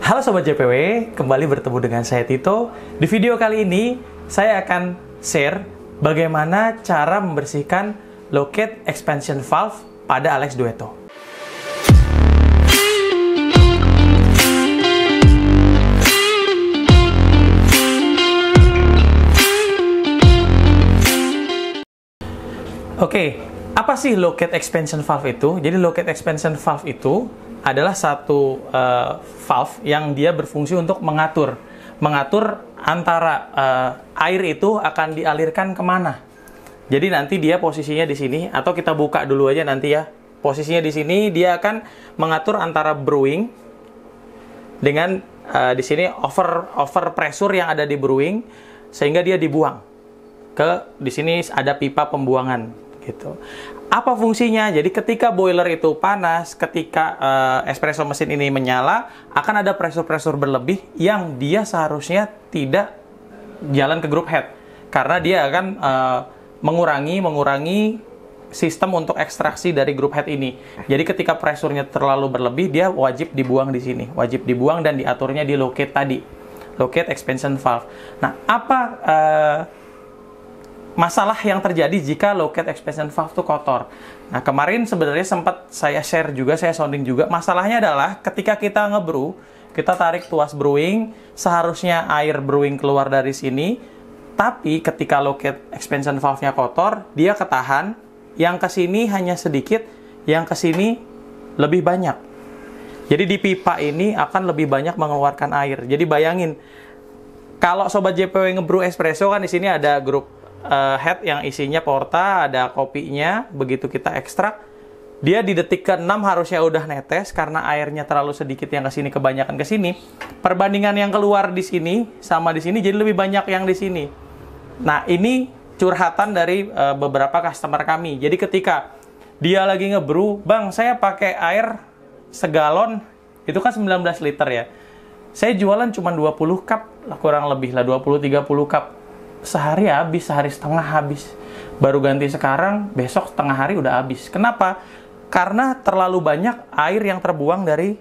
Halo Sobat JPW, kembali bertemu dengan saya Tito. Di video kali ini, saya akan share bagaimana cara membersihkan located expansion valve pada Alex Duetto. Oke, apa sih located expansion valve itu? Jadi located expansion valve itu adalah satu valve yang dia berfungsi untuk mengatur antara air itu akan dialirkan kemana. Jadi nanti dia posisinya di sini, atau kita buka dulu aja nanti ya. Posisinya di sini dia akan mengatur antara brewing dengan di sini over pressure yang ada di brewing, sehingga dia dibuang ke di sini ada pipa pembuangan. Gitu. Apa fungsinya? Jadi ketika boiler itu panas, ketika espresso mesin ini menyala, akan ada pressure berlebih yang dia seharusnya tidak jalan ke group head, karena dia akan mengurangi sistem untuk ekstraksi dari group head ini. Jadi ketika pressure-nya terlalu berlebih, dia wajib dibuang di sini, wajib dibuang dan diaturnya di locate tadi, locate expansion valve. Nah, apa masalah yang terjadi jika located expansion valve itu kotor? Nah, kemarin sebenarnya sempat saya share juga, saya sounding juga. Masalahnya adalah ketika kita ngebrew, kita tarik tuas brewing, seharusnya air brewing keluar dari sini, tapi ketika located expansion valve-nya kotor, dia ketahan, yang ke sini hanya sedikit, yang ke sini lebih banyak. Jadi di pipa ini akan lebih banyak mengeluarkan air. Jadi bayangin, kalau Sobat JPW ngebrew espresso kan di sini ada grup head yang isinya porta, ada kopinya. Begitu kita ekstrak, dia di detik ke-6 harusnya udah netes karena airnya terlalu sedikit yang ke sini kebanyakan ke sini. Perbandingan yang keluar di sini sama di sini jadi lebih banyak yang di sini. Nah, ini curhatan dari beberapa customer kami. Jadi ketika dia lagi ngebrew, "Bang, saya pakai air segalon, itu kan 19 liter ya. Saya jualan cuma 20 cup, kurang lebih lah 20-30 cup. Sehari habis, sehari setengah habis. Baru ganti sekarang, besok setengah hari udah habis." Kenapa? Karena terlalu banyak air yang terbuang dari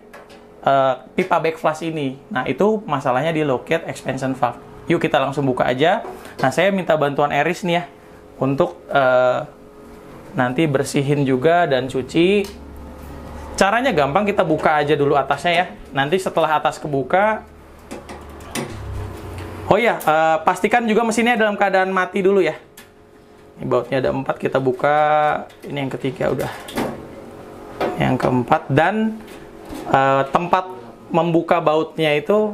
pipa backflush ini. Nah, itu masalahnya di located expansion valve. Yuk kita langsung buka aja. Nah, saya minta bantuan Eris nih ya, untuk nanti bersihin juga dan cuci. Caranya gampang, kita buka aja dulu atasnya ya. Nanti setelah atas kebuka, oh ya, pastikan juga mesinnya dalam keadaan mati dulu ya. Ini bautnya ada 4, kita buka. Ini yang ketiga udah. Yang keempat, dan tempat membuka bautnya itu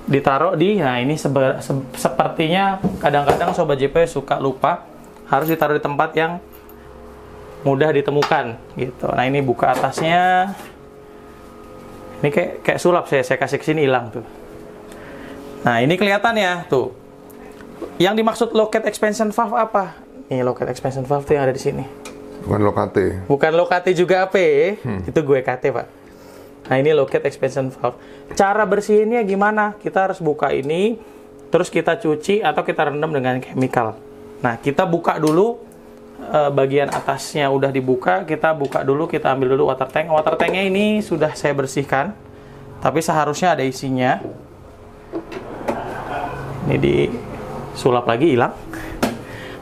ditaruh di, nah ini sepertinya kadang-kadang Sobat JP suka lupa, harus ditaruh di tempat yang mudah ditemukan gitu. Nah, ini buka atasnya. Ini kayak sulap, saya kasih ke sini hilang tuh. Nah, ini kelihatan ya, tuh. Yang dimaksud located expansion valve apa? Nih, located expansion valve tuh yang ada di sini. Bukan lokate. Bukan lokate juga apa? Itu gue kate, Pak. Nah, ini located expansion valve. Cara bersihinnya gimana? Kita harus buka ini, terus kita cuci atau kita rendam dengan chemical. Nah, kita buka dulu bagian atasnya udah dibuka, kita buka dulu, kita ambil dulu water tank. Water tanknya ini sudah saya bersihkan, tapi seharusnya ada isinya. Ini disulap lagi, hilang.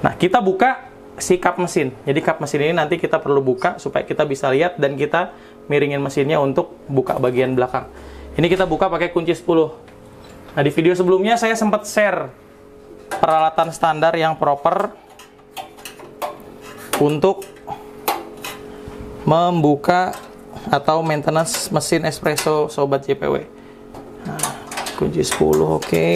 Nah, kita buka si kap mesin. Jadi kap mesin ini nanti kita perlu buka supaya kita bisa lihat dan kita miringin mesinnya untuk buka bagian belakang. Ini kita buka pakai kunci 10. Nah, di video sebelumnya saya sempat share peralatan standar yang proper untuk membuka atau maintenance mesin espresso Sobat JPW. Nah, kunci 10, oke.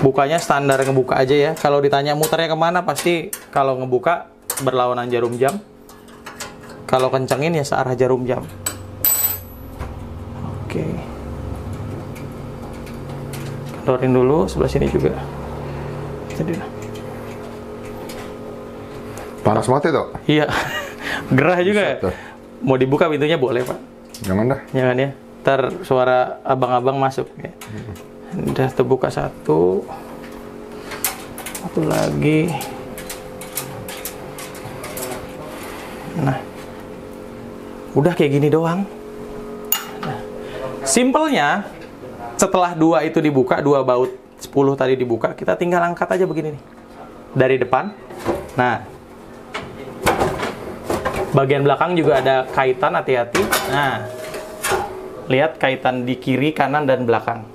Bukanya standar ngebuka aja ya. Kalau ditanya muternya kemana, pasti kalau ngebuka berlawanan jarum jam. Kalau kencengin ya searah jarum jam. Oke. Kendorin dulu, sebelah sini juga. Jadi, panas mati tuh? iya. Gerah juga ya. Mau dibuka pintunya boleh, Pak. Jangan dah. Jangan ya. Ntar suara abang-abang masuk ya. Udah terbuka satu lagi. Nah, Udah kayak gini doang. Nah, simpelnya setelah dua itu dibuka, dua baut 10 tadi dibuka, kita tinggal angkat aja begini nih. Dari depan. Nah, bagian belakang juga ada kaitan, hati-hati. Nah, lihat kaitan di kiri, kanan, dan belakang.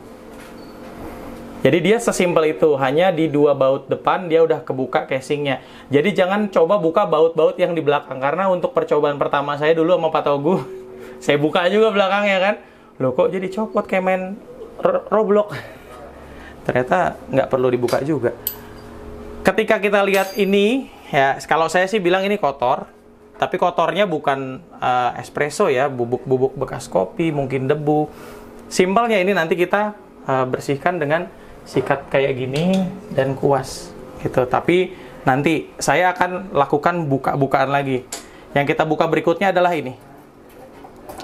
Jadi dia sesimpel itu, hanya di dua baut depan dia udah kebuka casingnya. Jadi jangan coba buka baut-baut yang di belakang, karena untuk percobaan pertama saya dulu sama Pak Togu, saya buka juga belakangnya kan. Loh kok jadi copot kayak main Roblox. Ternyata nggak perlu dibuka juga. Ketika kita lihat ini, ya kalau saya sih bilang ini kotor, tapi kotornya bukan espresso ya, bubuk-bubuk bekas kopi, mungkin debu. Simpelnya ini nanti kita bersihkan dengan sikat kayak gini dan kuas gitu. Tapi nanti saya akan lakukan buka-bukaan lagi. Yang kita buka berikutnya adalah ini.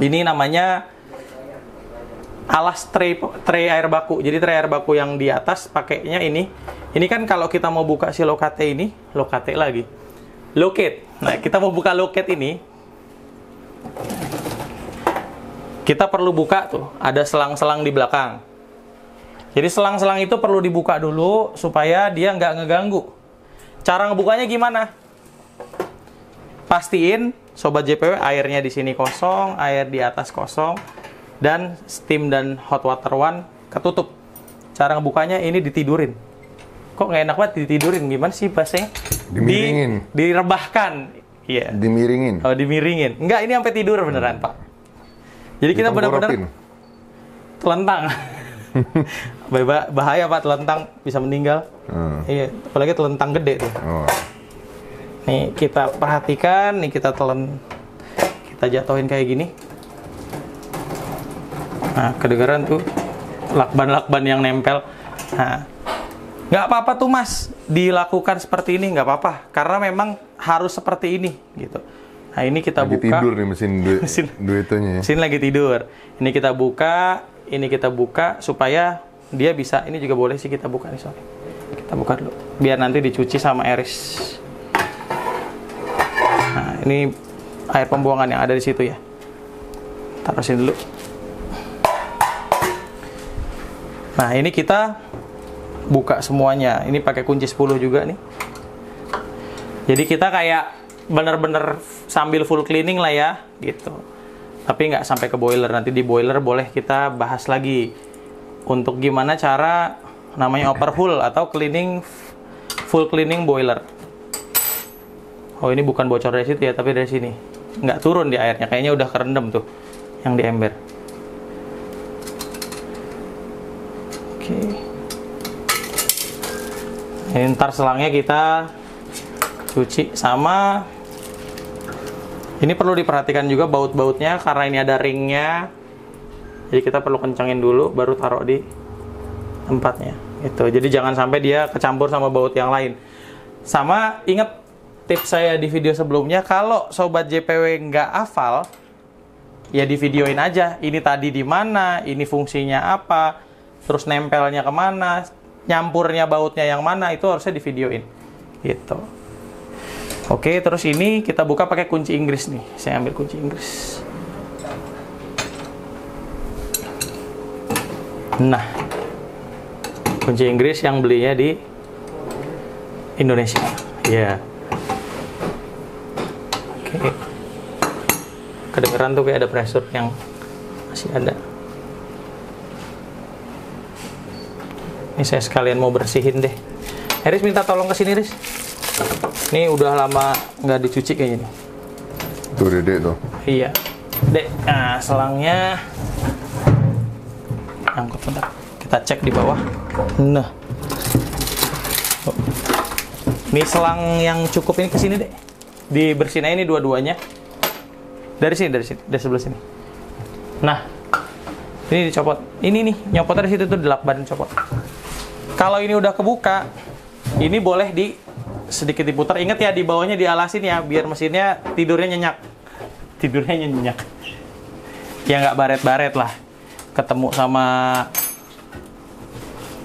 Ini namanya alas tray air baku. Jadi tray air baku yang di atas pakainya ini. Ini kan kalau kita mau buka si Locate ini, Locate lagi. Locate. Nah, kita mau buka Locate ini. Kita perlu buka tuh, ada selang-selang di belakang. Jadi selang-selang itu perlu dibuka dulu supaya dia nggak ngeganggu. Cara ngebukanya gimana? Pastiin Sobat JPW airnya di sini kosong, air di atas kosong, dan steam dan hot water one ketutup. Cara ngebukanya ini ditidurin. Kok nggak enak banget ditidurin? Gimana sih bahasanya? Dimiringin. Direbahkan. Iya. Yeah. Dimiringin. Oh, dimiringin. Enggak, ini sampai tidur beneran, Pak. Jadi kita benar-benar telentang. Bahaya Pak, telentang bisa meninggal. Iya, apalagi telentang gede tuh. Nih kita perhatikan, nih kita kita jatuhin kayak gini. Nah, kedengeran tuh lakban-lakban yang nempel. Nah, nggak apa-apa tuh Mas, dilakukan seperti ini nggak apa-apa, karena memang harus seperti ini gitu. Nah, ini kita lagi buka. Tidur nih mesin duitonya. Mesin lagi tidur. Ini kita buka supaya dia bisa. Ini juga boleh sih kita buka nih, sorry. Kita buka dulu. Biar nanti dicuci sama Eris. Nah, ini air pembuangan yang ada di situ ya. Taruh sini dulu. Nah, ini kita buka semuanya. Ini pakai kunci 10 juga nih. Jadi kita kayak bener-bener sambil full cleaning lah ya, gitu. Tapi nggak sampai ke boiler. Nanti di boiler boleh kita bahas lagi untuk gimana cara namanya overhaul atau full cleaning boiler. Oh, ini bukan bocor dari situ ya, tapi dari sini. Nggak turun di airnya, kayaknya udah kerendam tuh yang di ember. Oke. Ini ntar selangnya kita cuci sama. Ini perlu diperhatikan juga baut-bautnya karena ini ada ringnya. Jadi kita perlu kencangin dulu baru taruh di tempatnya. Itu. Jadi jangan sampai dia kecampur sama baut yang lain. Sama ingat tips saya di video sebelumnya, kalau Sobat JPW nggak hafal, ya di videoin aja. Ini tadi di mana, ini fungsinya apa, terus nempelnya kemana, nyampurnya bautnya yang mana, itu harusnya di videoin. Gitu. Oke, terus ini kita buka pakai kunci Inggris nih. Saya ambil kunci Inggris. Nah, kunci Inggris yang belinya di Indonesia. Ya. Oke. Kedengeran tuh kayak ada pressure yang masih ada. Ini saya sekalian mau bersihin deh. Riz minta tolong ke sini, Riz. Ini udah lama nggak dicuci kayaknya nih. Tuh Dedek tuh. Iya. Dek, nah selangnya angkut bentar. Kita cek di bawah. Nah. Oh. Ini selang yang cukup ini ke sini, Dek. Dibersihin aja ini dua-duanya. Dari sebelah sini. Nah. Ini dicopot. Ini nih, nyopotnya di situ tuh, di lakban copot. Kalau ini udah kebuka, ini boleh sedikit diputar. Ingat ya, di bawahnya dialasin ya, biar mesinnya tidurnya nyenyak. Ya nggak baret-baret lah. Ketemu sama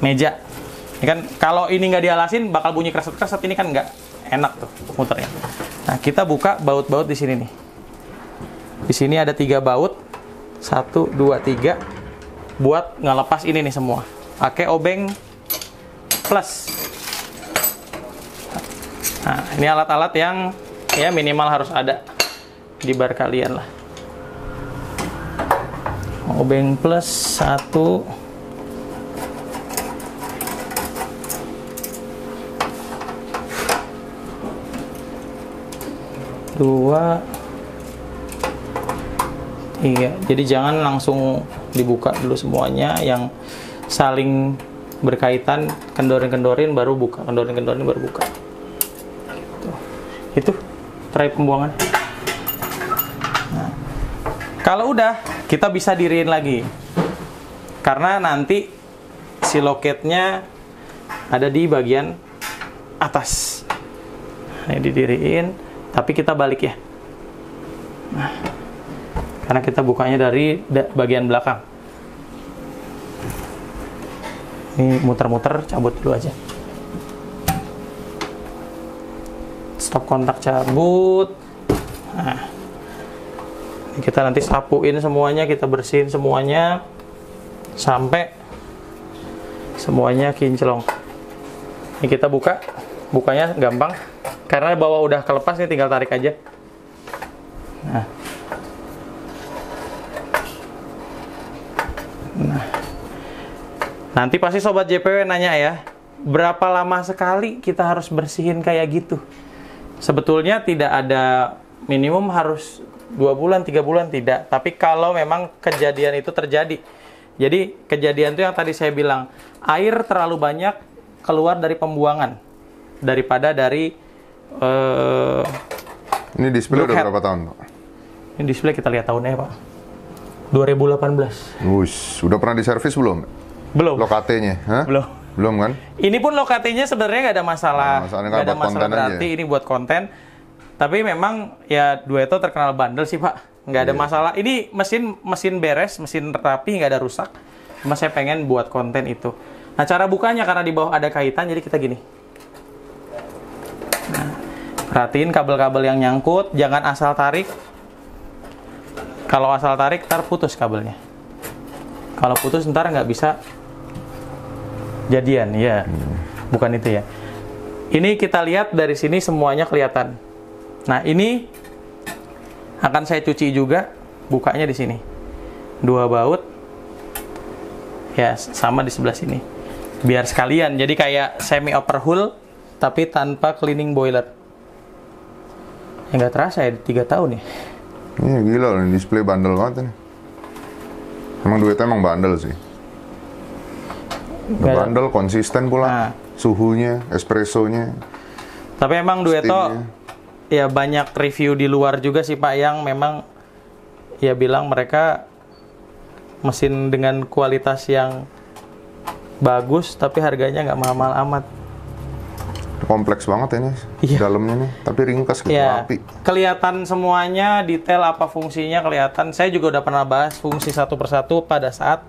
meja. Ini kan kalau ini nggak dialasin bakal bunyi kreset-kreset, ini kan nggak enak tuh muternya. Nah, kita buka baut-baut di sini nih. Di sini ada 3 baut. 1, 2, 3. Buat ngelepas ini nih semua. Pakai obeng plus. Nah, ini alat-alat yang ya minimal harus ada di bar kalian lah. Obeng plus 1. 2, 3. Jadi jangan langsung dibuka dulu semuanya, yang saling berkaitan, kendorin-kendorin baru buka, kendorin-kendorin baru buka. Itu tray pembuangan. Nah, kalau udah, kita bisa diriin lagi. Karena nanti si loketnya ada di bagian atas. Ini didiriin, tapi kita balik ya. Nah, karena kita bukanya dari bagian belakang. Ini muter-muter, cabut dulu aja. Stop kontak, cabut. Nah, ini kita nanti sapuin semuanya, kita bersihin semuanya sampai semuanya kinclong. Ini kita buka, bukanya gampang karena bawah udah kelepas, nih tinggal tarik aja. Nah, nanti pasti sobat JPW nanya ya, berapa lama sekali kita harus bersihin kayak gitu? Sebetulnya tidak ada minimum harus 2 bulan, 3 bulan, tidak. Tapi kalau memang kejadian itu terjadi. Jadi kejadian itu yang tadi saya bilang, air terlalu banyak keluar dari pembuangan daripada dari ini display udah berapa tahun, Pak? Ini display kita lihat tahunnya, Pak. 2018. Wush, udah pernah diservis belum? Belum. Lokatenya, hah? Belum. Belum kan? Ini pun lokatenya sebenarnya nggak ada masalah. Nggak ada masalah berarti aja. Ini buat konten. Tapi memang ya Duetto terkenal bandel sih, Pak. Nggak ada masalah. Ini mesin beres, mesin rapi, nggak ada rusak. Cuma saya pengen buat konten itu. Nah, cara bukanya karena di bawah ada kaitan, jadi kita gini. Nah, perhatiin kabel-kabel yang nyangkut, jangan asal tarik. Kalau asal tarik, ntar putus kabelnya. Kalau putus ntar nggak bisa jadian, ya. Bukan itu ya. Ini kita lihat dari sini semuanya kelihatan. Nah, ini akan saya cuci juga, bukanya di sini. 2 baut. Ya, sama di sebelah sini. Biar sekalian, jadi kayak semi overhaul tapi tanpa cleaning boiler. Ya nggak terasa ya, 3 tahun ya. Iya, gila loh, display bandel banget ini. Emang Duetto emang bandel sih. Bandel, konsisten pula. Nah. Suhunya, espressonya. Tapi emang Duetto ya banyak review di luar juga sih, Pak, yang memang ya bilang mereka mesin dengan kualitas yang bagus tapi harganya nggak mahal-mahal amat. Kompleks banget ini, dalamnya nih, tapi ringkas gitu, rapi. Kelihatan semuanya, detail apa fungsinya kelihatan. Saya juga udah pernah bahas fungsi satu persatu pada saat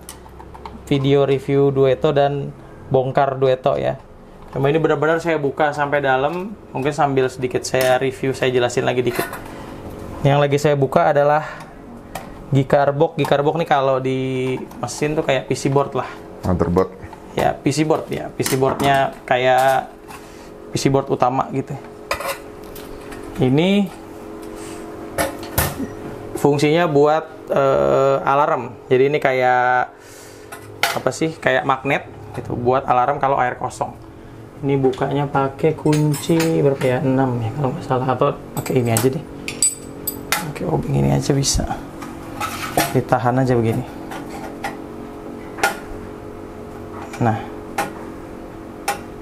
video review Duetto dan bongkar Duetto ya. Cuma ini benar-benar saya buka sampai dalam, mungkin sambil sedikit saya review, saya jelasin lagi dikit. Yang lagi saya buka adalah Gikarbox. Gikarbox nih kalau di mesin tuh kayak PC board lah. Motherboard. Ya, PC board ya. PC boardnya kayak PC board utama gitu. Ini fungsinya buat alarm. Jadi ini kayak apa sih? Kayak magnet gitu buat alarm kalau air kosong. Ini bukanya pakai kunci berapa ya? 6 ya kalau nggak salah, atau pakai ini aja deh. Pakai obeng ini aja bisa. Ditahan aja begini. Nah,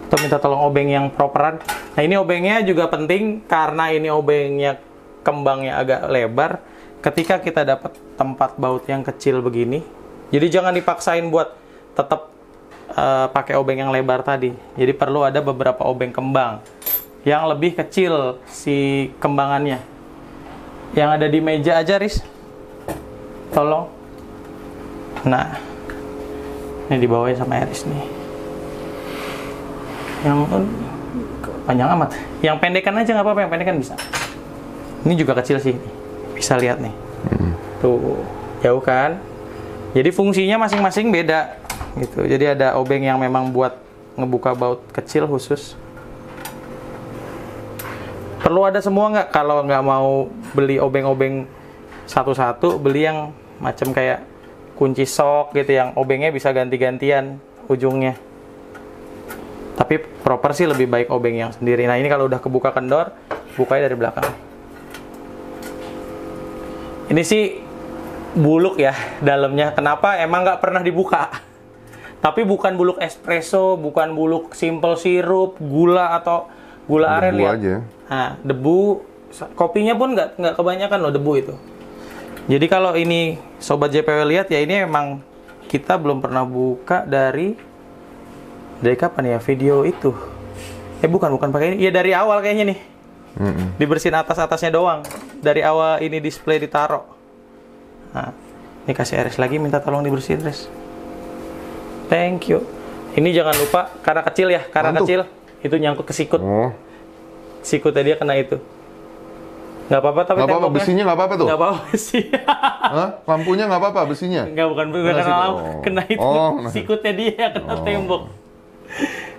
kita minta tolong obeng yang properan. Nah, ini obengnya juga penting karena ini obengnya kembangnya agak lebar. Ketika kita dapat tempat baut yang kecil begini, jadi jangan dipaksain buat tetap pakai obeng yang lebar tadi. Jadi perlu ada beberapa obeng kembang yang lebih kecil si kembangannya. Yang ada di meja aja, Riz. Tolong. Nah, ini dibawain sama Iris nih. Yang panjang amat. Yang pendekan aja nggak apa-apa, yang pendekan bisa. Ini juga kecil sih, bisa lihat nih. Tuh, jauh kan? Jadi fungsinya masing-masing beda gitu. Jadi ada obeng yang memang buat ngebuka baut kecil khusus. Perlu ada semua nggak? Kalau nggak mau beli obeng-obeng satu-satu, beli yang macam kayak kunci sok gitu, yang obengnya bisa ganti-gantian ujungnya. Tapi proper sih lebih baik obeng yang sendiri. Nah ini kalau udah kebuka kendor, bukanya dari belakang. Ini sih buluk ya dalamnya. Kenapa? Emang nggak pernah dibuka. Tapi bukan buluk espresso, bukan buluk simple sirup, gula atau gula aren, lihat. Aja. Nah, debu, kopinya pun nggak kebanyakan loh debu itu. Jadi kalau ini Sobat JPW lihat ya, ini emang kita belum pernah buka dari kapan ya video itu? Bukan pakai ini. Ya dari awal kayaknya nih. Dibersihin atas-atasnya doang. Dari awal ini display ditaruh. Nah, ini kasih Ares lagi, minta tolong dibersihin, Res. Thank you. Ini jangan lupa, karena kecil ya, kecil. Itu nyangkut ke sikut. Oh. Sikutnya dia kena itu. Nggak apa-apa, tapi nggak apa-apa, besinya nggak apa-apa tuh? Nggak apa-apa sih. Hah? Lampunya nggak apa-apa, besinya? Nggak, bukan kena lampu, kena itu. Nah. Sikutnya dia, kena tembok.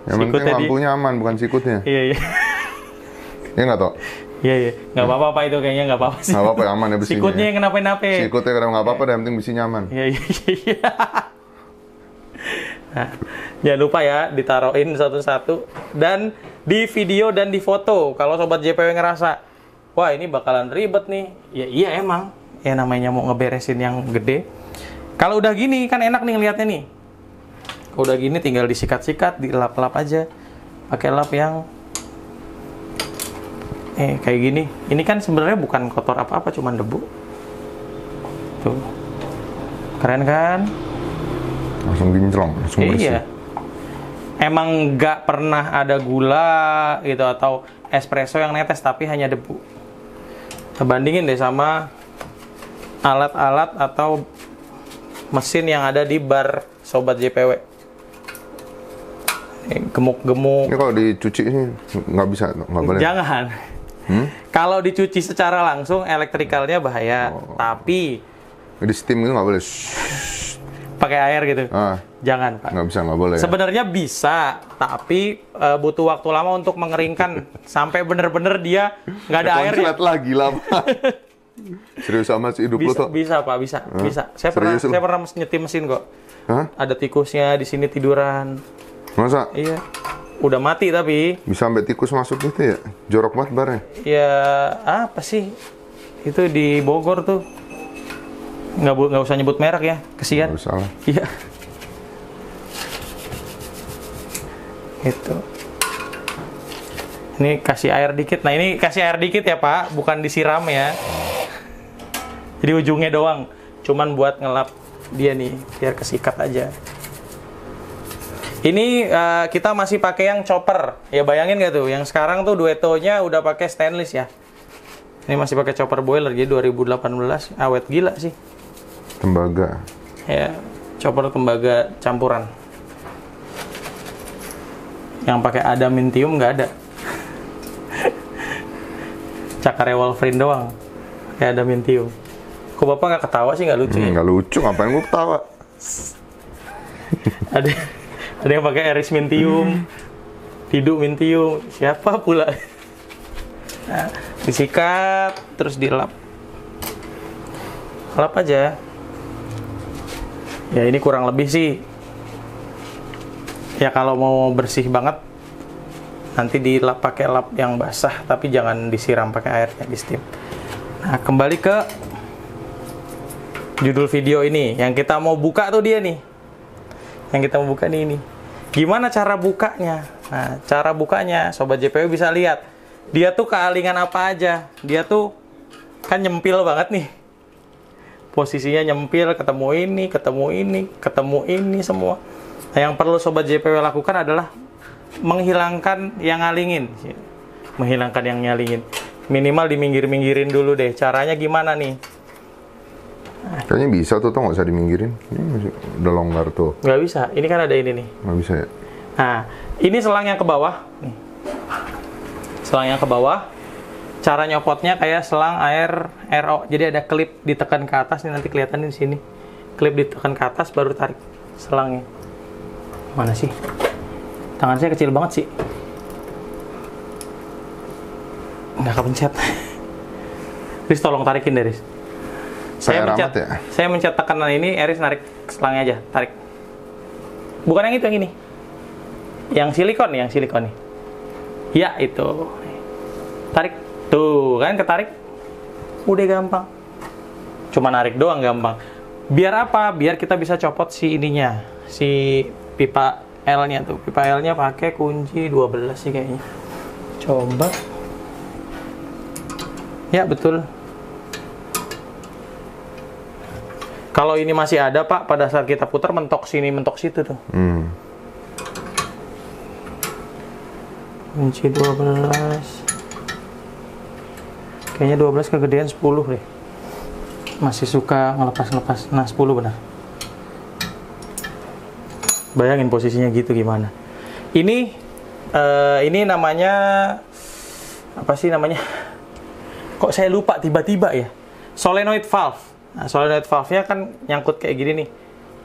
Yang penting lampunya aman, bukan sikutnya. Iya. Iya nggak toh? Iya. Nggak apa-apa Pak, itu kayaknya nggak apa-apa sih. Nggak apa-apa, aman ya besinya. Sikutnya yang kenapa-napa. Sikutnya kadang nggak apa-apa, yang penting besinya aman. Iya. Nah, jangan lupa ya, ditaruhin satu-satu. Dan di video dan di foto, kalau Sobat JPW ngerasa, wah ini bakalan ribet nih. Ya iya emang, ya namanya mau ngeberesin yang gede. Kalau udah gini kan enak nih ngeliatnya nih. Kalau udah gini tinggal disikat-sikat, dilap-lap aja. Pakai lap yang kayak gini. Ini kan sebenarnya bukan kotor apa-apa, cuman debu. Tuh. Keren kan? Langsung ginclong, langsung bersih. Iya. Emang nggak pernah ada gula gitu atau espresso yang netes, tapi hanya debu. Kita bandingin deh sama alat-alat atau mesin yang ada di bar Sobat JPW. Gemuk-gemuk. Ini kalau dicuci sih nggak bisa, nggak boleh. Jangan. Kalau dicuci secara langsung elektrikalnya bahaya. Tapi di steam itu nggak boleh. Pakai air gitu. Jangan, Pak. Nggak boleh. Sebenarnya bisa, tapi butuh waktu lama untuk mengeringkan sampai bener-bener dia nggak ada air. Konslet lah, gila Pak. Serius sama si hidup lu tuh? Bisa Pak, bisa. Saya pernah nyetim mesin kok. Hah? Ada tikusnya di sini tiduran. Masa? Iya. Udah mati tapi. Bisa sampai tikus masuk gitu ya? Jorok banget barnya. Ya apa sih? Itu di Bogor tuh. Nggak usah nyebut merek ya, kesian. Nggak usah lah. Iya. Itu. Ini kasih air dikit. Nah ini kasih air dikit ya Pak, bukan disiram ya. Jadi ujungnya doang. Cuman buat ngelap dia nih, biar kesikat aja. Ini kita masih pakai yang chopper. Ya bayangin nggak tuh, yang sekarang tuh Duetto-nya udah pakai stainless ya. Ini masih pakai chopper boiler, jadi 2018 awet gila sih. Tembaga. Ya, chopper tembaga campuran. Yang pakai adamantium nggak ada. Cakarnya Wolverine doang. Kayak adamantium. Kok Bapak nggak ketawa sih, nggak lucu ya? Nggak lucu, ngapain gue ketawa? Ada yang pakai Ares Mintium, Tidu Mintium, siapa pula? Nah, disikat, terus dilap. Lap aja. Ya ini kurang lebih sih. Ya kalau mau bersih banget, nanti dilap pakai lap yang basah, tapi jangan disiram pakai airnya, di steam. Nah kembali ke judul video ini, yang kita mau buka tuh dia nih. Yang kita mau buka nih ini. Gimana cara bukanya? Nah, cara bukanya Sobat JPW bisa lihat. Dia tuh kealingan apa aja. Dia tuh kan nyempil banget nih. Posisinya nyempil, ketemu ini semua. Nah, yang perlu Sobat JPW lakukan adalah menghilangkan yang ngalingin. Menghilangkan yang nyalingin. Minimal diminggir-minggirin dulu deh. Caranya gimana nih? Kayaknya bisa tuh nggak usah diminggirin. Ini masih udah longgar tuh. Nggak bisa. Ini kan ada ini nih. Nggak bisa ya? Nah, ini selang yang ke bawah. Nih. Selang yang ke bawah. Cara nyopotnya kayak selang air RO. Jadi ada klip ditekan ke atas nih, nanti kelihatan di sini. Klip ditekan ke atas baru tarik selangnya. Mana sih? Tangan saya kecil banget sih. Nggak kepencet. Riz, tolong tarikin deh, Riz. Saya mencet tekanan ini, Riz narik selangnya aja, tarik. Bukan yang itu, yang ini. Yang silikon nih. Ya, itu. Tarik. Tuh, kan ketarik. Udah gampang. Cuma narik doang gampang. Biar apa? Biar kita bisa copot si ininya. Si pipa L-nya tuh. Pipa L-nya pakai kunci 12 sih kayaknya. Coba. Ya, betul. Kalau ini masih ada, Pak, pada saat kita putar mentok sini, mentok situ tuh. Kunci 12. Kayaknya 12 kegedean 10 deh. Masih suka ngelepas-ngelepas. Nah, 10 benar. Bayangin posisinya gitu gimana. Ini namanya apa sih namanya? Kok saya lupa tiba-tiba ya? Solenoid valve. Nah, solenoid valve-nya kan nyangkut kayak gini nih.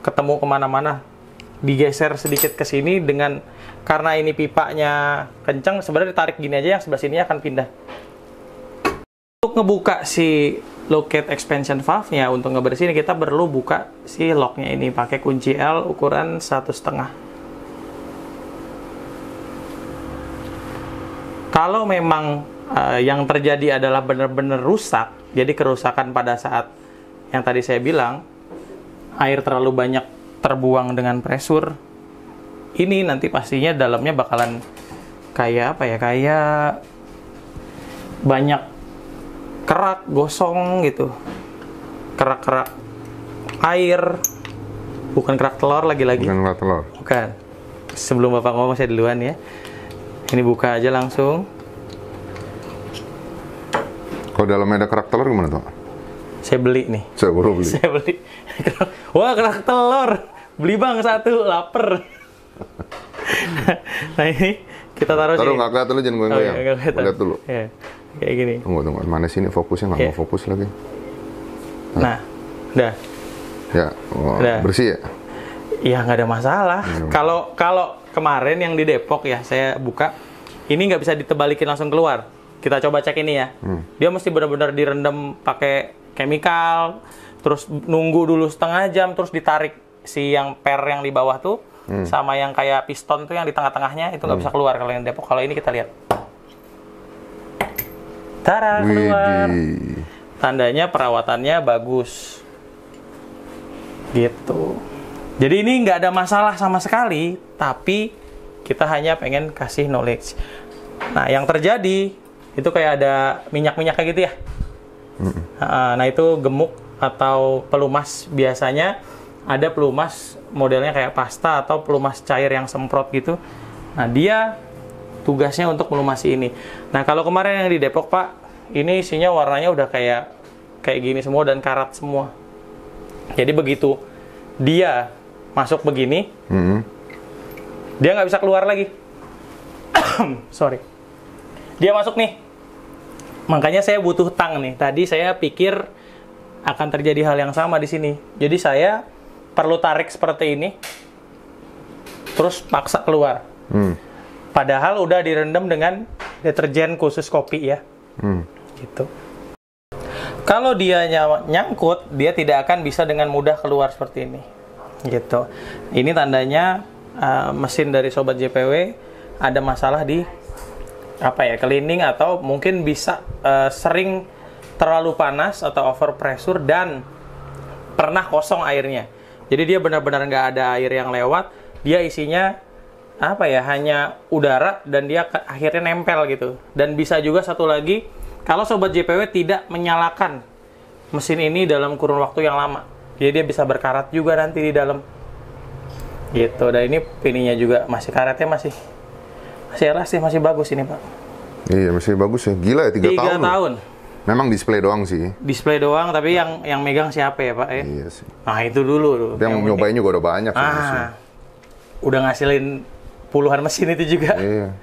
Ketemu kemana-mana. Digeser sedikit ke sini dengan karena ini pipanya kencang, sebenarnya ditarik gini aja, yang sebelah sini akan pindah. Untuk ngebuka si lock expansion valve-nya, untuk ngebersihin kita perlu buka si lock-nya ini pakai kunci L ukuran 1,5. Kalau memang yang terjadi adalah benar-benar rusak, jadi kerusakan pada saat yang tadi saya bilang, air terlalu banyak terbuang dengan pressure, ini nanti pastinya dalamnya bakalan kayak apa ya, kayak banyak kerak gosong gitu, kerak-kerak air, bukan kerak telur lagi-lagi. Bukan kerak telur. Bukan. Sebelum Bapak ngomong saya duluan ya. Ini buka aja langsung. Kalau dalamnya ada kerak telur gimana tuh? Saya beli nih. Saya baru beli. Saya beli. Wah, kerak telur. Beli bang satu, lapar. Nah ini kita taruh sini. Taruh nggak kelihatan, lu jangan goyang-goyang. Lihat dulu. Ya, kayak gini. Tunggu. Mana sini fokusnya, nggak mau fokus lagi. Nah, udah. Ya, bersih ya? Iya, nggak ada masalah. Kalau kemarin yang di Depok ya, saya buka, ini nggak bisa ditebalikin langsung keluar. Kita coba cek ini ya. Dia mesti benar-benar direndam pakai chemical, terus nunggu dulu setengah jam, terus ditarik si yang per yang di bawah tuh, sama yang kayak piston tuh yang di tengah-tengahnya, itu nggak bisa keluar kalau yang Depok. Kalau ini kita lihat. Tara, keluar. Tandanya perawatannya bagus. Gitu. Jadi ini nggak ada masalah sama sekali, tapi kita hanya pengen kasih knowledge. Nah, yang terjadi itu kayak ada minyak-minyaknya gitu ya. Nah, itu gemuk atau pelumas. Biasanya ada pelumas modelnya kayak pasta atau pelumas cair yang semprot gitu. Nah, dia tugasnya untuk melumasi ini. Nah, kalau kemarin yang di Depok, Pak, ini isinya warnanya udah kayak gini semua dan karat semua. Jadi begitu dia masuk begini, dia nggak bisa keluar lagi. Sorry. Dia masuk nih. Makanya saya butuh tang nih. Tadi saya pikir akan terjadi hal yang sama di sini. Jadi saya perlu tarik seperti ini, terus paksa keluar. Padahal udah direndam dengan deterjen khusus kopi ya. Gitu. Kalau dia nyangkut, dia tidak akan bisa dengan mudah keluar seperti ini. Gitu. Ini tandanya mesin dari Sobat JPW ada masalah di cleaning, atau mungkin bisa sering terlalu panas atau over pressure dan pernah kosong airnya. Jadi dia benar-benar nggak ada air yang lewat, dia isinya hanya udara dan dia akhirnya nempel gitu. Dan bisa juga satu lagi, kalau Sobat JPW tidak menyalakan mesin ini dalam kurun waktu yang lama, jadi dia bisa berkarat juga nanti di dalam. Gitu. Dan ini pininya juga masih karetnya masih elastis, masih bagus ini, Pak. Iya, masih bagus ya. Gila ya, 3 tahun. 3 tahun. Memang display doang sih. Display doang, tapi yang megang siapa ya, Pak? Iya sih. Nah, itu dulu. Yang nyobain juga udah banyak. Udah ngasilin puluhan mesin itu juga. Iya.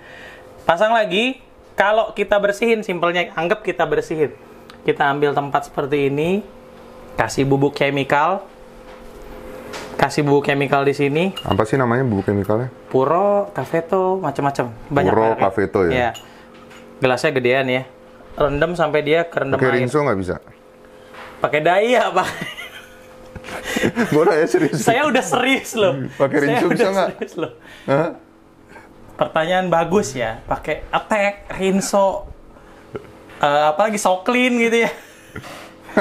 Pasang lagi, Kalau kita bersihin, simpelnya anggap kita bersihin. Kita ambil tempat seperti ini, kasih bubuk chemical. Kasih bubuk chemical di sini. Apa sih namanya bubuk chemicalnya? Puro, Cafeto, macam-macam. Banyak Puro, mereknya. Cafeto ya? Iya. Gelasnya gedean ya. Rendam sampai dia kerendam Pakai air. rinso nggak bisa? Pakai daya, Pak. Boleh ya, serius? Saya udah serius loh. Pakai rinso Saya bisa udah nggak? serius loh. Hah? Pertanyaan bagus ya. Pakai attack, rinso, apalagi soklin gitu ya.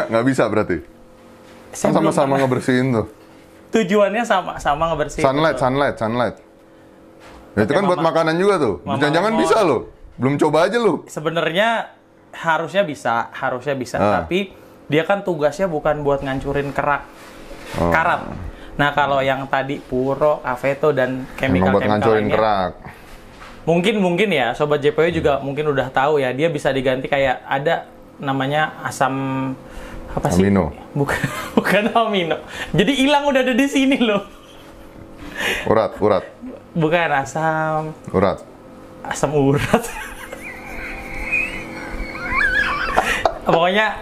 Nggak bisa berarti? Saya Kan belum sama-sama pernah. ngebersihin tuh. Tujuannya sama ngebersihin. Sunlight. Ya, itu kan buat makanan juga tuh. Mama Jangan-jangan Mama. bisa loh. Belum coba aja lu. Sebenarnya harusnya bisa, tapi dia kan tugasnya bukan buat ngancurin karat. Nah, kalau yang tadi Puro, Cafeto dan Emang chemical buat ngancurin lainnya, kerak. mungkin ya sobat JPW juga mungkin udah tahu ya, dia bisa diganti kayak ada namanya asam apa sih? Amino. Bukan amino. Jadi hilang udah ada di sini loh. Urat. Bukan asam urat. Pokoknya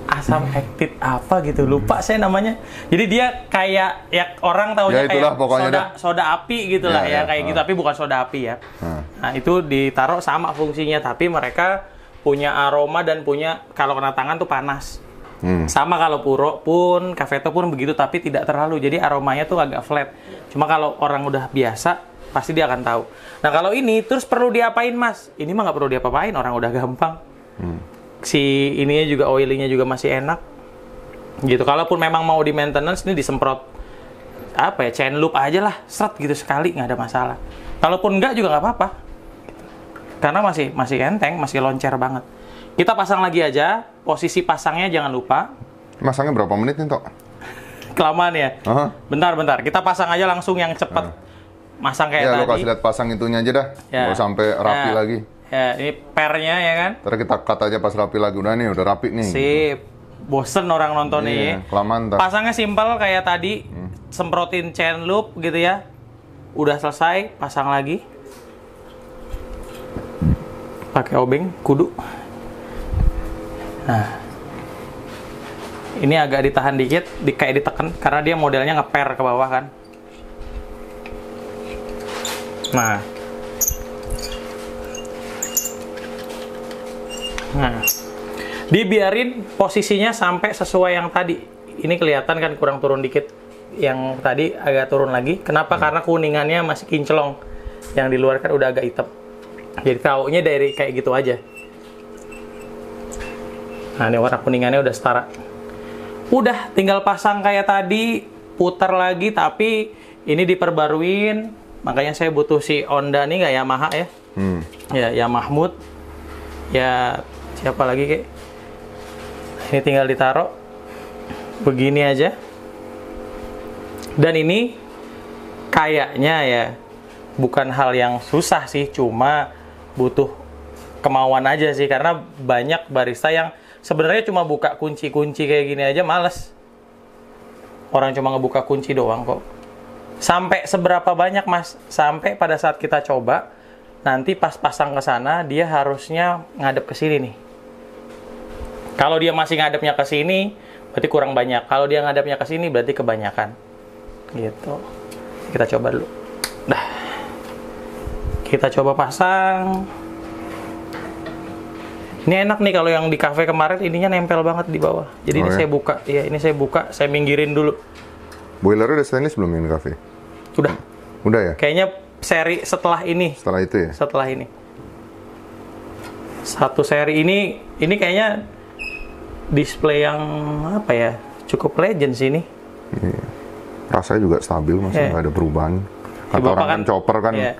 asam aktit apa gitu, lupa saya namanya. Jadi dia kayak ya orang taunya Ya, itulah kayak pokoknya soda api gitu lah Ya, ya, kayak gitu, tapi bukan soda api ya. Nah. Nah, itu ditaruh sama fungsinya, tapi mereka punya aroma dan punya kalau kena tangan tuh panas. Sama kalau Puro pun, Cafeto pun begitu, tapi tidak terlalu. Jadi aromanya tuh agak flat. Cuma kalau orang udah biasa, pasti dia akan tahu. Nah, kalau ini terus perlu diapain, Mas? Ini mah nggak perlu diapa-apain, orang udah gampang. Si ininya juga, oilingnya juga masih enak. Gitu. Kalaupun memang mau di maintenance, ini disemprot apa ya, chain loop aja lah, seret gitu sekali, nggak ada masalah. Kalaupun enggak juga nggak apa-apa. Karena masih enteng, masih loncer banget. Kita pasang lagi aja, posisi pasangnya jangan lupa. Masangnya berapa menit nih, Tok? Kelamaan ya? Aha. Bentar. Kita pasang aja langsung yang cepet. Masang kayak Ya, tadi. lu kasih lihat pasang itunya aja dah. Ya. Nggak sampai rapi Ya. lagi. Ya, ini pernya ya kan? Ntar kita cut aja pas rapi lagi. Udah nih, udah rapi nih. Sip. Bosen orang nonton Iya, nih. kelamaan ntar. Pasangnya simpel kayak tadi. Semprotin chain loop gitu ya. Udah selesai, pasang lagi. Pakai obeng, kudu. Nah. Ini agak ditahan dikit, kayak ditekan karena dia modelnya ngeper ke bawah kan. Nah, dibiarin posisinya sampai sesuai yang tadi. Ini kelihatan kan kurang turun dikit. Yang tadi agak turun lagi. Kenapa? Karena kuningannya masih kinclong. Yang di luar kan udah agak hitam. Jadi taunya dari kayak gitu aja. Nah, ini warna kuningannya udah setara. Udah, tinggal pasang kayak tadi, putar lagi, tapi ini diperbaruin. Makanya saya butuh si Honda nih, nggak Yamaha ya. Ya Mahmud. Ya, siapa lagi kek? Ini tinggal ditaruh. Begini aja. Dan ini kayaknya ya, bukan hal yang susah sih, cuma butuh kemauan aja sih. Karena banyak barista yang sebenarnya cuma buka kunci-kunci kayak gini aja males. Orang cuma ngebuka kunci doang kok. Sampai seberapa banyak, Mas? Sampai pada saat kita coba, nanti pas pasang ke sana, dia harusnya ngadep ke sini nih. Kalau dia masih ngadepnya ke sini, berarti kurang banyak. Kalau dia ngadepnya ke sini, berarti kebanyakan. Gitu. Kita coba dulu. Dah. Kita coba pasang. Ini enak nih kalau yang di cafe kemarin, ininya nempel banget di bawah. Jadi ini ya? saya buka. Ya, ini saya buka, saya minggirin dulu. Boilernya udah stainless belum ini cafe? Udah. Udah ya? Kayaknya seri setelah ini. Setelah itu ya? Setelah ini. Satu seri ini kayaknya display yang apa ya? Cukup legend sih ini. Iya. Rasanya juga stabil, Mas. Iya. Nggak ada perubahan. Kata Bapak orang kan chopper kan, iya,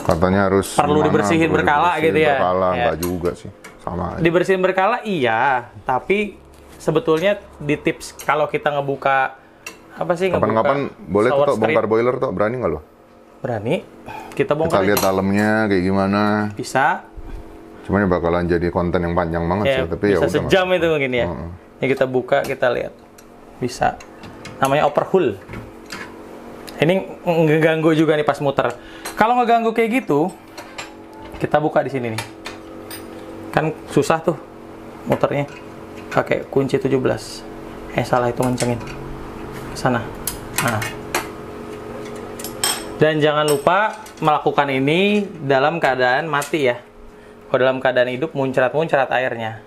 katanya harus perlu gimana, dibersihin perlu berkala dibersihin gitu ya? Berkala, Iya. nggak juga sih. Sama aja. dibersihin berkala iya, tapi sebetulnya di tips kalau kita ngebuka apa sih, Kapan-kapan boleh tuh, sour Tok, strip. bongkar boiler, Tok. Berani nggak lo? Berani kita Kita bongkar lihat aja. dalamnya kayak gimana. Bisa Cuma ini bakalan jadi konten yang panjang banget ya, sih. Tapi ya bisa udah, sejam itu mungkin ya. Ini kita buka, kita lihat bisa, namanya overhaul. Ini ngeganggu juga nih pas muter. Kalau ngeganggu kayak gitu, Kita buka di sini nih. Kan susah tuh muternya. Pakai kunci 17. Salah itu ngencengin. Ke sana. Nah. Dan jangan lupa melakukan ini dalam keadaan mati ya. Kalau dalam keadaan hidup muncrat-muncrat airnya.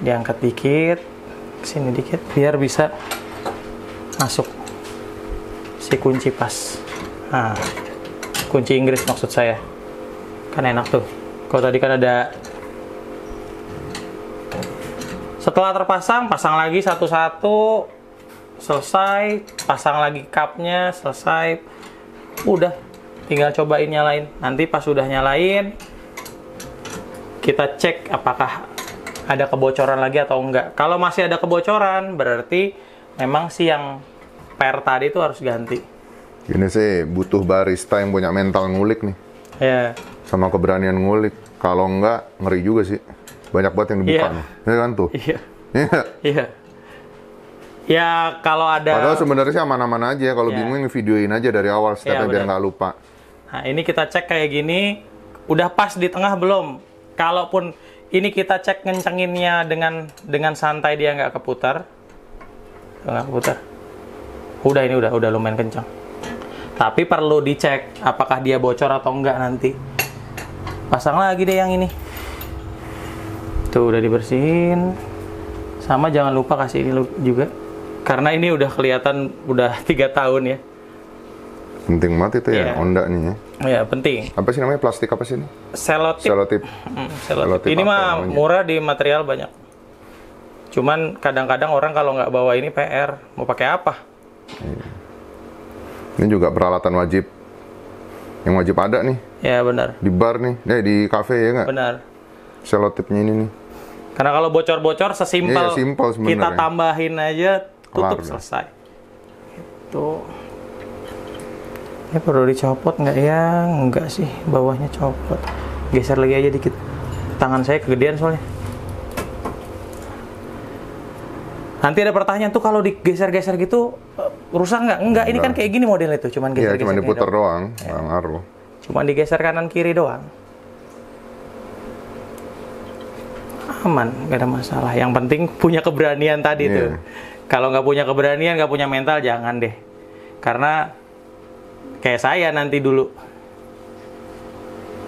Diangkat dikit, sini dikit biar bisa masuk si kunci pas. Nah, kunci Inggris maksud saya. Kan enak tuh. Kalau tadi kan ada. Setelah terpasang, pasang lagi satu-satu. Selesai, pasang lagi cupnya, selesai. Udah, tinggal cobain nyalain. Nanti pas sudah nyalain, kita cek apakah ada kebocoran lagi atau enggak. Kalau masih ada kebocoran, berarti memang si yang per tadi itu harus ganti. Ini sih butuh barista yang punya mental ngulik nih. Ya. Sama keberanian ngulik. Kalau enggak, ngeri juga sih. Banyak banget yang dibuka nih. Ya kan tuh? Iya. Iya. Iya. Ya kalau ada. Padahal sebenarnya aman-aman aja. Kalau bingung videoin aja dari awal stepnya biar nggak lupa. Nah ini kita cek kayak gini. Udah pas di tengah belum? Kalaupun ini kita cek ngencenginnya dengan santai dia nggak keputar. Nggak keputar. Udah ini udah lumayan kencang. Tapi perlu dicek apakah dia bocor atau enggak nanti. Pasang lagi deh yang ini. Tuh udah dibersihin. Sama jangan lupa kasih ini juga. Karena ini udah kelihatan udah 3 tahun ya. Penting banget itu ya, Honda nih ya. Iya, penting. Apa sih namanya? Plastik apa sih ini? Selotip. Selotip Ini mah murah di material banyak. Cuman kadang-kadang orang kalau nggak bawa ini PR, mau pakai apa? Ini juga peralatan wajib. Yang wajib ada nih. Ya benar. Di bar nih, di kafe ya nggak? Benar. Selotipnya ini nih. Karena kalau bocor-bocor sesimpel simpel kita tambahin aja, tutup kelar, selesai. Itu. Ini perlu dicopot nggak ya? Enggak sih, bawahnya copot. Geser lagi aja dikit. Tangan saya kegedean soalnya. Nanti ada pertanyaan tuh kalau digeser-geser gitu rusak nggak? Enggak, ini kan kayak gini modelnya tuh, cuman geser-geser. Iya, cuma diputar doang, nggak ngaruh. Cuman digeser kanan kiri doang. Aman, nggak ada masalah. Yang penting punya keberanian tadi tuh. Kalau nggak punya keberanian, nggak punya mental, jangan deh. Karena kayak saya nanti dulu.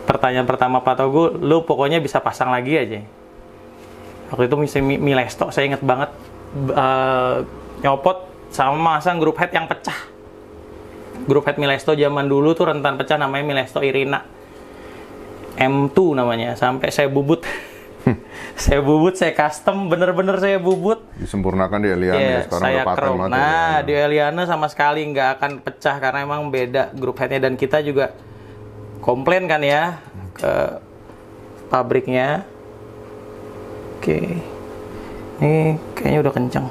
Pertanyaan pertama Pak Togu, lu pokoknya bisa pasang lagi aja. Waktu itu Milesto, saya inget banget. Nyopot sama masang grup head yang pecah. Grup head Milesto zaman dulu tuh rentan pecah, namanya Milesto Irina. M2 namanya, sampai saya bubut. Saya custom, bener-bener saya bubut. Disempurnakan di Eliana, sekarang udah paten banget. Nah, di Eliana sama sekali nggak akan pecah karena emang beda grup headnya, dan kita juga komplain kan ya ke pabriknya. Oke, ini kayaknya udah kencang.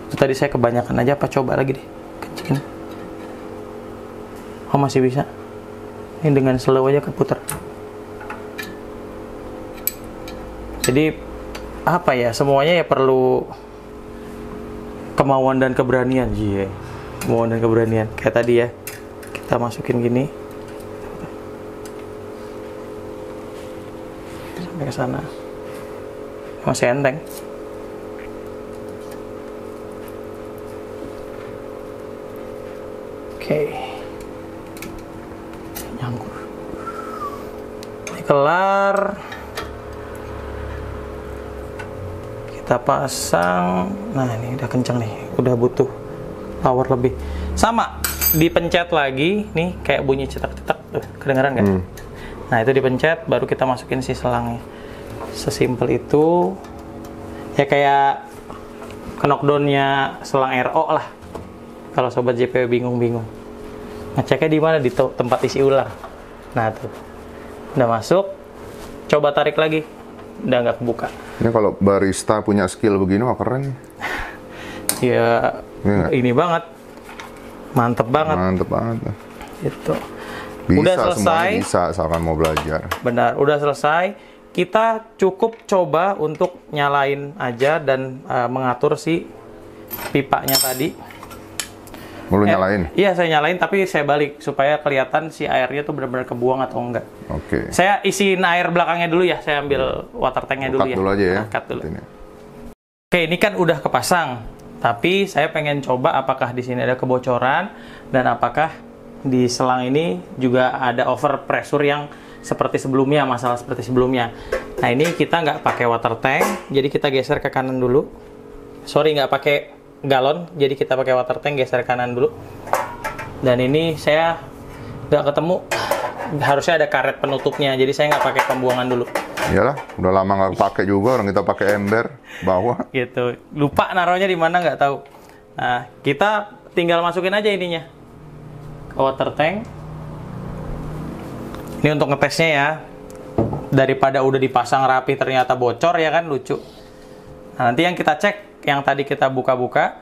Itu tadi saya kebanyakan aja, apa coba lagi deh, kencengin. Oh masih bisa. Ini dengan slow aja keputar. Jadi apa ya, semuanya ya perlu kemauan dan keberanian, kemauan dan keberanian. Kayak tadi ya, kita masukin gini sampai ke sana, masih enteng. Oke, nyangkut. Ini kelar. Kita pasang. Nah ini udah kencang nih, udah butuh power lebih. Sama dipencet lagi nih, kayak bunyi cetak-cetak tuh, kedengeran nggak? Nah itu dipencet, baru kita masukin si selangnya. Sesimpel itu ya, kayak knockdownnya selang RO lah. Kalau sobat JPW bingung-bingung, ngeceknya di mana? Di tempat isi ulang. Nah tuh udah masuk, coba tarik lagi, udah nggak kebuka. Ini kalau barista punya skill begini mah keren. Ya, ini banget. Mantep banget. Mantep banget. Itu. Bisa, udah selesai. Bisa, asalkan mau belajar. Benar, udah selesai. Kita cukup coba untuk nyalain aja dan mengatur si pipanya tadi. Mau lu nyalain? Iya, saya nyalain tapi saya balik supaya kelihatan si airnya tuh benar-benar kebuang atau enggak. Oke. Saya isiin air belakangnya dulu ya. Saya ambil water tanknya dulu ya. Cut dulu aja ya. Cut dulu. Ini. Oke, ini kan udah kepasang. Tapi saya pengen coba apakah di sini ada kebocoran dan apakah di selang ini juga ada overpressure yang seperti sebelumnya, masalah seperti sebelumnya. Nah, ini kita nggak pakai water tank, jadi kita geser ke kanan dulu. Sorry, nggak pakai galon, jadi kita pakai water tank, geser kanan dulu. Dan ini saya nggak ketemu, harusnya ada karet penutupnya, jadi saya nggak pakai pembuangan dulu. Iyalah, udah lama nggak pakai juga, orang kita pakai ember bawah. Gitu, lupa naruhnya di mana nggak tahu. Nah, kita tinggal masukin aja ininya ke water tank. Ini untuk ngetesnya ya, daripada udah dipasang rapi ternyata bocor ya kan, lucu. Nah, nanti yang kita cek yang tadi kita buka-buka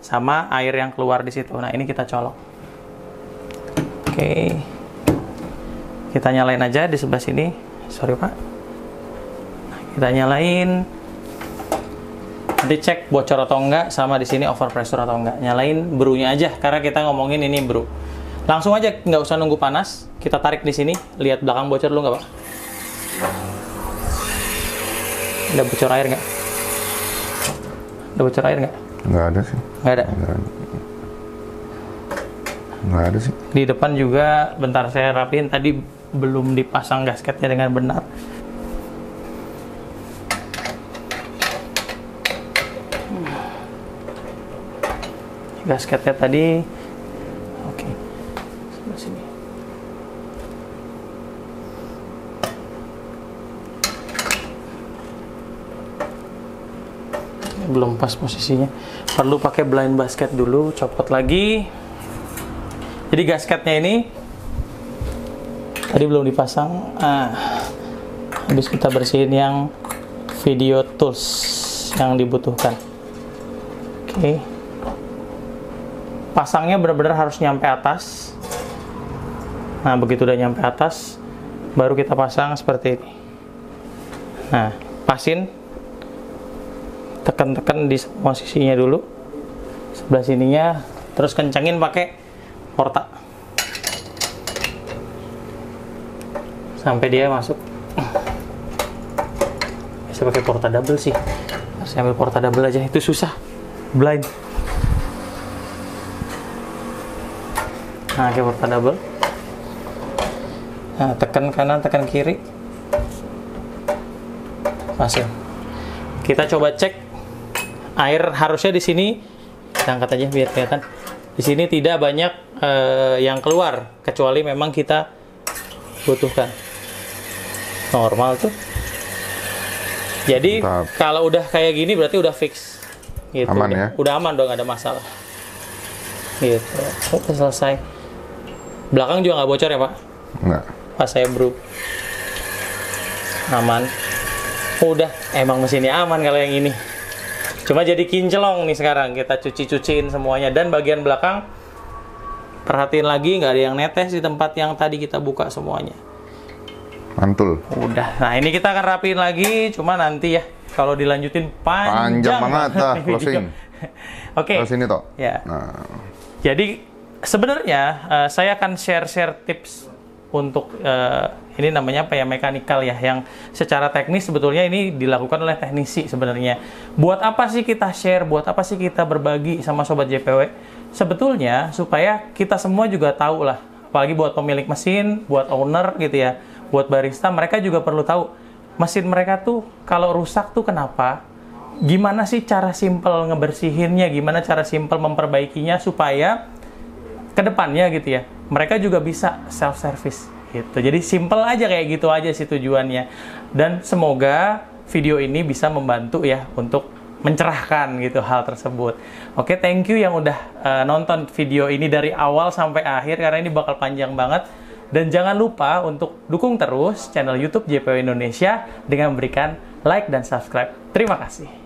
sama air yang keluar di situ. Nah, ini kita colok. Oke. Kita nyalain aja di sebelah sini. Sorry, Pak. Nah, kita nyalain. Nanti cek bocor atau enggak, sama di sini overpressure atau enggak. Nyalain brew-nya aja karena kita ngomongin ini brew. Langsung aja, nggak usah nunggu panas. Kita tarik di sini. Lihat belakang bocor dulu nggak, Pak? Ada bocor air nggak? Ada bocor air nggak? Nggak ada sih. Nggak ada? Nggak ada sih. Di depan juga, bentar saya rapiin. Tadi belum dipasang gasketnya dengan benar. Gasketnya tadi, oke. Sebelah sini. Belum pas posisinya, perlu pakai blind basket dulu, copot lagi. Jadi gasketnya ini tadi belum dipasang. Habis kita bersihin yang video tools yang dibutuhkan. Oke. Pasangnya benar-benar harus nyampe atas. Nah, begitu udah nyampe atas, baru kita pasang seperti ini. Nah, pasin. Tekan-tekan di semua sisinya dulu, sebelah sininya, terus kencengin pakai porta sampai dia masuk. Bisa pakai porta double sih, harus ambil porta double aja, itu susah blind. Nah, pakai porta double. Nah, tekan kanan, tekan kiri, pasin. Kita coba cek air, harusnya di sini kita angkat aja biar kelihatan. Di sini tidak banyak yang keluar, kecuali memang kita butuhkan. Normal tuh. Jadi kalau udah kayak gini berarti udah fix. Gitu. Aman ya? Udah aman dong, nggak ada masalah. Gitu. Udah selesai. Belakang juga nggak bocor ya, Pak? Nggak. Pas saya brew. Aman. Udah, emang mesinnya aman kalau yang ini. Cuma jadi kinclong nih sekarang, kita cuci-cuciin semuanya. Dan bagian belakang, perhatiin lagi nggak ada yang netes di tempat yang tadi kita buka semuanya. Mantul. Udah, nah ini kita akan rapiin lagi, cuma nanti ya, kalau dilanjutin panjang banget dah, closing. Oke. Terus ini toh. Ya. Nah. Jadi sebenarnya saya akan share tips untuk ini namanya apa ya, mekanikal ya, yang secara teknis sebetulnya ini dilakukan oleh teknisi sebenarnya. Buat apa sih kita share, buat apa sih kita berbagi sama Sobat JPW? Sebetulnya supaya kita semua juga tahu lah, apalagi buat pemilik mesin, buat owner gitu ya, buat barista, mereka juga perlu tahu mesin mereka tuh kalau rusak tuh kenapa, gimana sih cara simple ngebersihinnya, gimana cara simple memperbaikinya supaya kedepannya gitu ya, mereka juga bisa self-service gitu. Jadi simple aja, kayak gitu aja sih tujuannya. Dan semoga video ini bisa membantu ya untuk mencerahkan gitu hal tersebut. Oke, thank you yang udah nonton video ini dari awal sampai akhir, karena ini bakal panjang banget. Dan jangan lupa untuk dukung terus channel YouTube JPW Indonesia dengan memberikan like dan subscribe. Terima kasih.